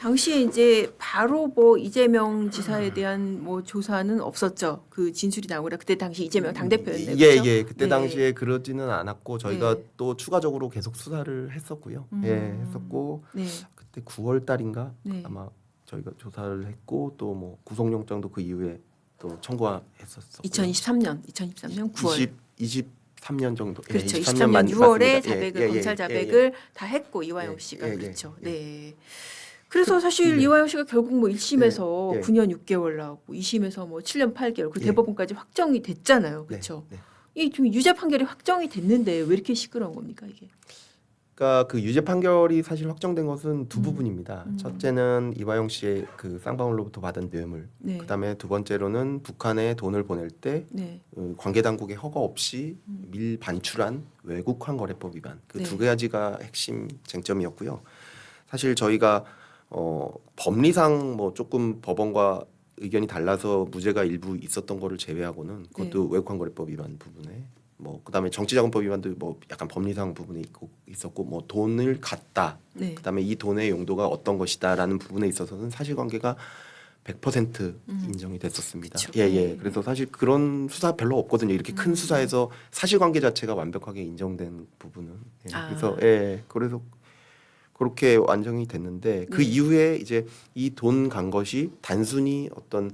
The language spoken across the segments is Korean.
당시에 이제 바로 뭐 이재명 지사에 대한 뭐 조사는 없었죠. 그 진술이 나오라 그때 당시 이재명 당대표였네요. 예, 그렇죠? 예. 그때 네. 당시에 그러지는 않았고 저희가 네. 또 추가적으로 계속 수사를 했었고요. 예, 했었고 네. 그때 9월 달인가 네. 아마 저희가 조사를 했고 또 뭐 구속영장도 그 이후에 또 청구했었었고 2023년 9월. 23년 정도. 그렇죠. 예, 23년 6월에 맞습니다. 자백을 예, 검찰 예, 자백을 다 했고 이화영 예, 씨가 예, 예, 그렇죠. 예. 네. 그래서 사실 네. 이화영 씨가 결국 뭐 1심에서 예, 예. 9년 6개월 나오고 2심에서 뭐 7년 8개월 그 예. 대법원까지 확정이 됐잖아요. 그렇죠. 네, 네. 이 좀 유죄 판결이 확정이 됐는데 왜 이렇게 시끄러운 겁니까 이게? 그러니까 그 유죄 판결이 사실 확정된 것은 두 부분입니다. 첫째는 이화영 씨의 그 쌍방울로부터 받은 뇌물. 네. 그다음에 두 번째로는 북한에 돈을 보낼 때 네. 관계 당국의 허가 없이 밀 반출한 외국 환거래법 위반. 그 네. 두 가지가 핵심 쟁점이었고요. 사실 저희가 법리상 뭐 조금 법원과 의견이 달라서 무죄가 일부 있었던 거를 제외하고는 그것도 외국 환거래법 위반 부분에 뭐 그다음에 정치자금법 위반도 뭐 약간 법리상 부분에 있었고 뭐 돈을 갖다 네. 그다음에 이 돈의 용도가 어떤 것이다라는 부분에 있어서는 사실관계가 100% 인정이 됐었습니다. 그쵸. 예, 예. 네. 그래서 사실 그런 수사 별로 없거든요. 이렇게 큰 수사에서 사실관계 자체가 완벽하게 인정된 부분은. 예. 아. 그래서 그래서 그렇게 완성이 됐는데 그 네. 이후에 이제 이 돈 간 것이 단순히 어떤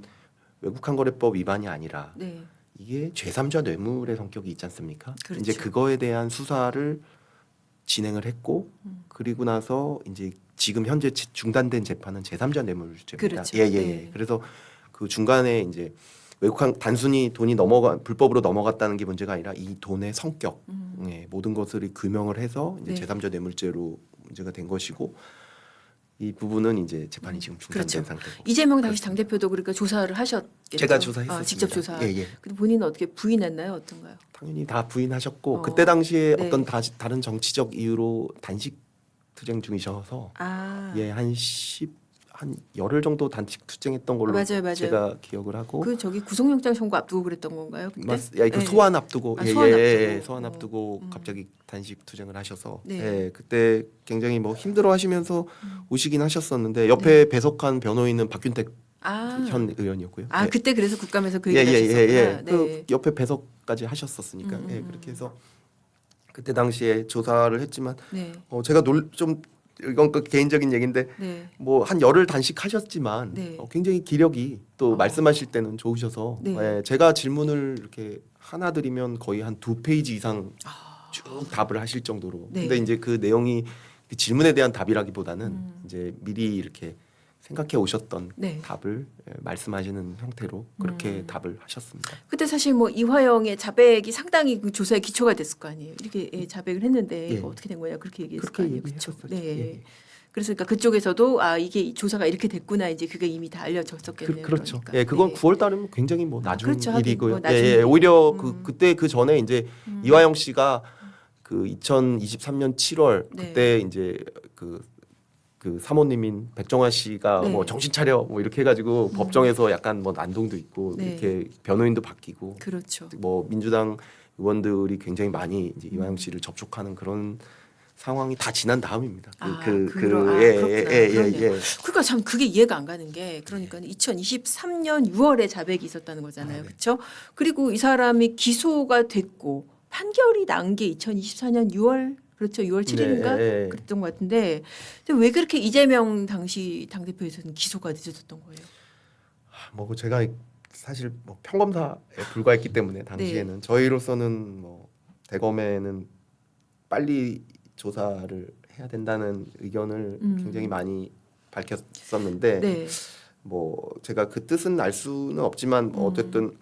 외국 환거래법 위반이 아니라 네. 이게 제3자 뇌물의 성격이 있지 않습니까? 그렇죠. 이제 그거에 대한 수사를 진행을 했고 그리고 나서 이제 지금 현재 중단된 재판은 제3자 뇌물죄입니다. 그렇죠. 예, 예, 예. 네. 그래서 그 중간에 이제 단순히 돈이 불법으로 넘어갔다는 게 문제가 아니라 이 돈의 성격, 예, 모든 것을 규명을 해서 이제 네. 제3자 뇌물죄로 문제가 된 것이고 이 부분은 이제 재판이 지금 중단된 그렇죠. 상태고. 이재명 당시 당대표도 그러니까 조사를 하셨겠죠. 제가 조사했었습니다. 직접 조사. 예, 예. 근데 본인은 어떻게 부인했나요? 어떤가요? 당연히 다 부인하셨고 어. 그때 당시에 네. 어떤 다른 정치적 이유로 단식 투쟁 중이셔서 아. 예, 한 열흘 정도 단식 투쟁했던 걸로 맞아요. 제가 기억을 하고 그 저기 구속영장 청구 앞두고 그랬던 건가요? 그때? 그 네. 소환 앞두고 소환 앞두고. 앞두고 갑자기 단식 투쟁을 하셔서 네. 예, 그때 굉장히 뭐 힘들어 하시면서 오시긴 하셨었는데 옆에 배석한 변호인은 박균택 아. 현 의원이었고요. 아 예. 그때 그래서 국감에서 그 얘기를 하셨었구나. 네. 그 옆에 배석까지 하셨었으니까 예, 그렇게 해서 그때 당시에 조사를 했지만 네. 제가 좀 이건 그 개인적인 얘기인데 네. 뭐 한 열흘 단식하셨지만 네. 굉장히 기력이 또 말씀하실 때는 좋으셔서 네. 예, 제가 질문을 이렇게 하나 드리면 거의 한 2페이지 이상 쭉 답을 하실 정도로. 네. 근데 이제 그 내용이 그 질문에 대한 답이라기보다는 이제 미리 이렇게 생각해 오셨던 네. 답을 말씀하시는 형태로 그렇게 답을 하셨습니다. 그때 사실 뭐 이화영의 자백이 상당히 그 조사의 기초가 됐을 거 아니에요. 이렇게 자백을 했는데 예. 이거 어떻게 된 거냐 그렇게 얘기했을 그렇게 거 아니에요. 그렇죠. 얘기했었죠. 네. 예. 그래서 그러니까 그쪽에서도 이게 조사가 이렇게 됐구나 이제 그게 이미 다 알려졌었겠네요. 그렇죠. 그러니까. 예, 그건 네. 9월 달이면 굉장히 뭐 나중 그렇죠. 하긴 일이고요. 뭐 나중 예, 일이고. 오히려 그때 그 전에 이제 이화영 씨가 그 2023년 7월 네. 그때 이제 그 사모님인 백정화 씨가 네. 뭐 정신 차려 뭐 이렇게 해가지고 법정에서 약간 뭐 난동도 있고 네. 이렇게 변호인도 바뀌고 그렇죠. 뭐 민주당 의원들이 굉장히 많이 이제 이화영 씨를 접촉하는 그런 상황이 다 지난 다음입니다. 그렇구나. 그러니까 참 그게 이해가 안 가는 게 그러니까 2023년 6월에 자백이 있었다는 거잖아요. 네. 그렇죠? 그리고 이 사람이 기소가 됐고 판결이 난 게 2024년 6월 그렇죠. 6월 7일인가 네. 그랬던 것 같은데 근데 왜 그렇게 이재명 당시 당대표에서는 기소가 늦어졌던 거예요? 뭐 제가 사실 뭐 평검사에 불과했기 때문에 당시에는 네. 저희로서는 뭐 대검에는 빨리 조사를 해야 된다는 의견을 굉장히 많이 밝혔었는데 네. 뭐 제가 그 뜻은 알 수는 없지만 어쨌든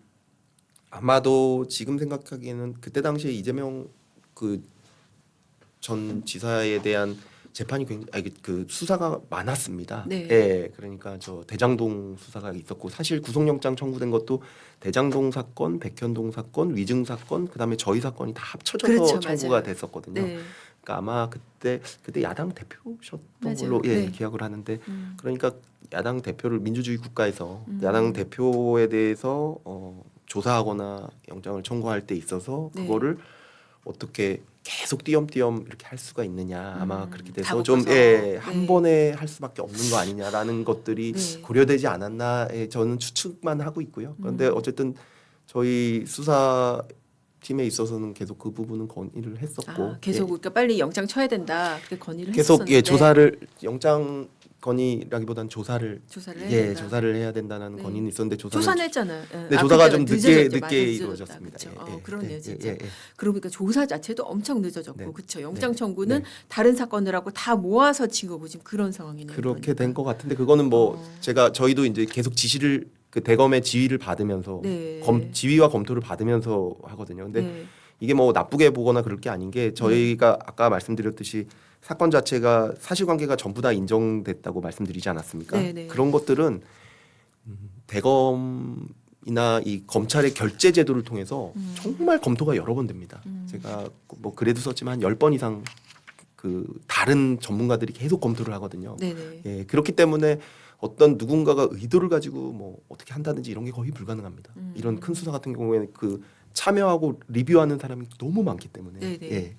아마도 지금 생각하기에는 그때 당시에 이재명 그 전 지사에 대한 재판이 굉장히 그 수사가 많았습니다. 네. 예, 그러니까 저 대장동 수사가 있었고 사실 구속영장 청구된 것도 대장동 사건, 백현동 사건, 위증 사건, 그다음에 저희 사건이 다 합쳐져서 그렇죠, 청구가 맞아요. 됐었거든요. 네. 그러니까 아마 그때 야당 대표셨던 맞아요. 걸로 네. 기억을 하는데 그러니까 야당 대표를 민주주의 국가에서 야당 대표에 대해서 조사하거나 영장을 청구할 때 있어서 네. 그거를 어떻게 계속 띄엄띄엄 이렇게 할 수가 있느냐 아마 그렇게 다 돼서 좀 묶어서. 한 네. 번에 할 수밖에 없는 거 아니냐라는 것들이 네. 고려되지 않았나 저는 추측만 하고 있고요. 그런데 어쨌든 저희 수사 팀에 있어서는 계속 그 부분은 건의를 했었고 계속 그러니까 빨리 영장 쳐야 된다. 그렇게 건의를 계속 했었는데 조사를 영장 건의라기보단 조사를 해야 된다. 조사를 해야 된다는 네. 건의는 있었는데 조사는 했잖아요. 네, 조사가 좀 늦게 늦게 많이 늦어졌다. 이루어졌습니다. 그쵸? 그러네요, 진짜. 예. 그러니까 조사 자체도 엄청 늦어졌고, 네. 그렇죠. 영장 네. 청구는 네. 다른 사건들하고 다 모아서 친 거고 지금 그런 상황이네요. 그렇게 그러니까. 된 것 같은데 그거는 뭐 저희도 이제 계속 지시를 그 대검의 지휘를 받으면서 네. 지휘와 검토를 받으면서 하거든요. 근데 네. 이게 뭐 나쁘게 보거나 그럴 게 아닌 게 저희가 아까 말씀드렸듯이 사건 자체가 사실관계가 전부 다 인정됐다고 말씀드리지 않았습니까? 네네. 그런 것들은 대검이나 이 검찰의 결재 제도를 통해서 정말 검토가 여러 번 됩니다. 제가 뭐 그래도 썼지만 10번 이상 그 다른 전문가들이 계속 검토를 하거든요. 네네. 예, 그렇기 때문에 어떤 누군가가 의도를 가지고 뭐 어떻게 한다든지 이런 게 거의 불가능합니다. 이런 큰 수사 같은 경우에는 그 참여하고 리뷰하는 사람이 너무 많기 때문에. 네네. 예.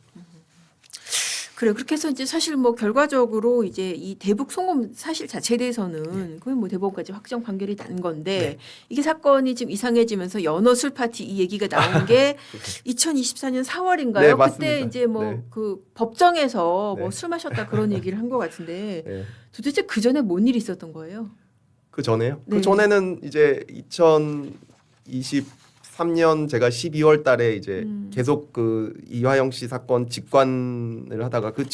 그래 그렇게 해서 이제 사실 뭐 결과적으로 이제 이 대북 송금 사실 자체에 대해서는 거의 뭐 대법원까지 확정 판결이 난 건데 네. 이게 사건이 좀 이상해지면서 연어 술 파티 이 얘기가 나온 게 2024년 4월인가요? 네, 그때 맞습니다. 이제 뭐 네. 그 법정에서 네. 뭐 술 마셨다 그런 얘기를 한 것 같은데 예. 도대체 그 전에 뭔 일이 있었던 거예요? 그 전에요? 네. 그 전에는 이제 2023년 제가 12월 달에 이제 계속 그 이화영 씨 사건 직관을 하다가 그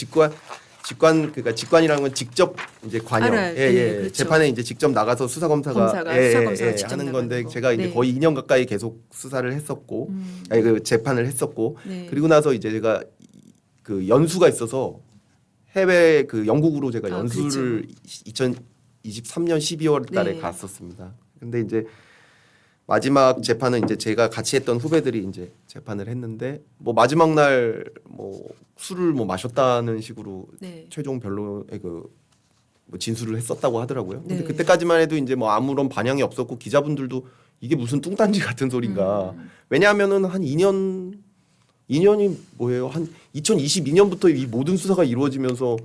그러니까 직관이라는 건 직접 이제 관여, 알아요. 네, 그렇죠. 재판에 이제 직접 나가서 수사검사가 수사검사가 직접 하는 나가는 건데 거. 제가 이제 네. 거의 2년 가까이 계속 수사를 했었고, 아니 그 재판을 했었고, 네. 그리고 나서 이제 제가 그 연수가 있어서 해외 그 영국으로 제가 연수를 2023년 12월 달에 네. 갔었습니다. 근데 이제 마지막 재판은 이제 제가 같이 했던 후배들이 이제 재판을 했는데 뭐 마지막 날 뭐 술을 뭐 마셨다는 식으로 네. 최종 변론의 뭐 진술을 했었다고 하더라고요. 근데 네. 그때까지만 해도 이제 뭐 아무런 반향이 없었고 기자분들도 이게 무슨 뚱딴지 같은 소린가. 왜냐하면은 한 2년이 뭐예요? 한 2022년부터 이 모든 수사가 이루어지면서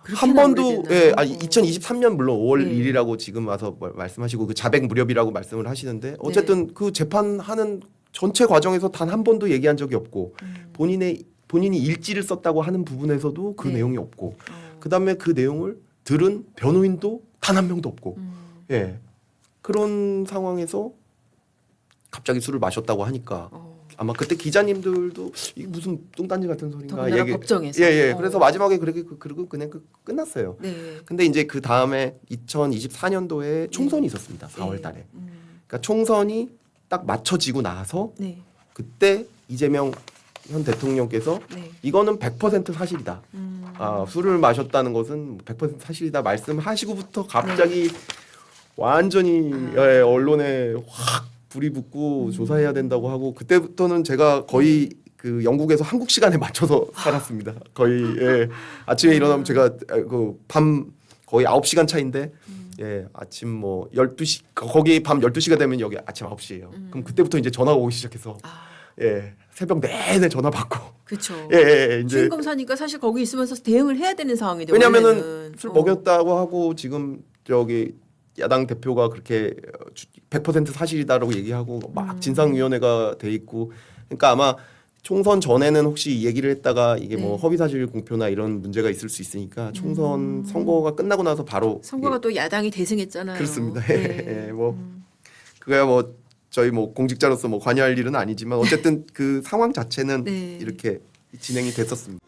그렇게나 한 번도 오래됐나요? 2023년 물론 5월 네. 1일이라고 지금 와서 말씀하시고 그 자백 무렵이라고 말씀을 하시는데 어쨌든 그 재판하는 전체 과정에서 단 한 번도 얘기한 적이 없고 본인이 일지를 썼다고 하는 부분에서도 그 네. 내용이 없고 그다음에 그 내용을 들은 변호인도 단 한 명도 없고 예 그런 상황에서 갑자기 술을 마셨다고 하니까 아마 그때 기자님들도 이게 무슨 뚱딴지 같은 소린가 더군다나 법정에서. 예. 그래서 마지막에 그렇게 그리고 그냥 끝났어요. 네. 근데 이제 그 다음에 2024년도에 총선이 있었습니다. 4월 달에. 그러니까 총선이 딱 맞춰지고 나서 네. 그때 이재명 현 대통령께서 네. 이거는 100% 사실이다. 술을 마셨다는 것은 100% 사실이다 말씀하시고부터 갑자기 완전히 언론에 확 불이 붙고 조사해야 된다고 하고 그때부터는 제가 거의 그 영국에서 한국 시간에 맞춰서 살았습니다. 거의 아침에 일어나면 제가 그 밤 거의 9시간 차인데 아침 뭐 12시 거기 밤 12시가 되면 여기 아침 9시예요. 그럼 그때부터 이제 전화가 오기 시작해서 새벽 내내 전화 받고 그렇죠. 이제 주임 검사니까 사실 거기 있으면서 대응을 해야 되는 상황인데 왜냐면은 원래는. 술 먹였다고 하고 지금 저기 야당 대표가 그렇게 100% 사실이다라고 얘기하고 막 진상위원회가 돼 있고 그러니까 아마 총선 전에는 혹시 이 얘기를 했다가 이게 뭐 허위사실 공표나 이런 문제가 있을 수 있으니까 총선 선거가 끝나고 나서 바로 선거가 또 야당이 대승했잖아요. 그렇습니다. 네. 뭐 그거야 뭐 저희 뭐 공직자로서 뭐 관여할 일은 아니지만 어쨌든 그 상황 자체는 네. 이렇게 진행이 됐었습니다.